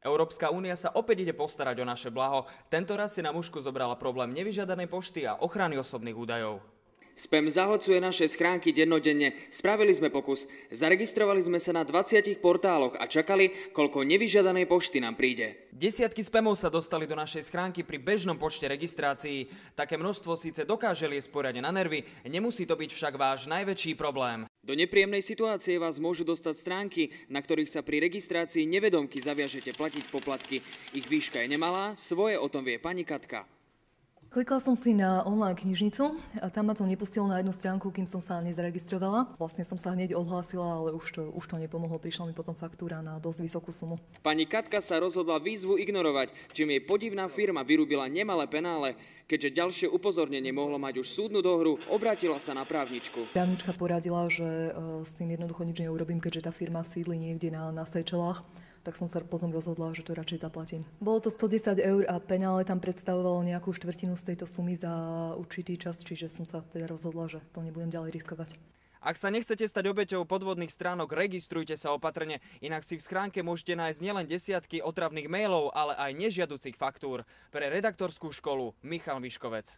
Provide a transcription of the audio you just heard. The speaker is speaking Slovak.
Európska únia sa opäť ide postarať o naše blaho. Tentoraz si na mušku zobrala problém nevyžiadanej pošty a ochrany osobných údajov. Spam zahlcuje naše schránky dennodenne. Spravili sme pokus. Zaregistrovali sme sa na 20 portáloch a čakali, koľko nevyžiadanej pošty nám príde. Desiatky spamov sa dostali do našej schránky pri bežnom počte registrácií. Také množstvo síce dokáže liesť poriadne na nervy, nemusí to byť však váš najväčší problém. Do nepríjemnej situácie vás môžu dostať stránky, na ktorých sa pri registrácii nevedomky zaviažete platiť poplatky. Ich výška je nemalá, svoje o tom vie pani Katka. Klikla som si na online knižnicu a tam ma to nepustilo na jednu stránku, kým som sa nezaregistrovala. Vlastne som sa hneď odhlásila, ale už to nepomohlo. Prišla mi potom faktúra na dosť vysokú sumu. Pani Katka sa rozhodla výzvu ignorovať, čím jej podivná firma vyrúbila nemalé penále. Keďže ďalšie upozornenie mohlo mať už súdnu dohru, obrátila sa na právničku. Právnička poradila, že s tým jednoducho nič neurobím, keďže tá firma sídli niekde na Seychellách. Tak som sa potom rozhodla, že to radšej zaplatím. Bolo to 110 eur a penále tam predstavovalo nejakú štvrtinu z tejto sumy za určitý čas, čiže som sa teda rozhodla, že to nebudem ďalej riskovať. Ak sa nechcete stať obeťou podvodných stránok, registrujte sa opatrne, inak si v schránke môžete nájsť nielen desiatky otravných mailov, ale aj nežiaducich faktúr. Pre redaktorskú školu Michal Vyškovec.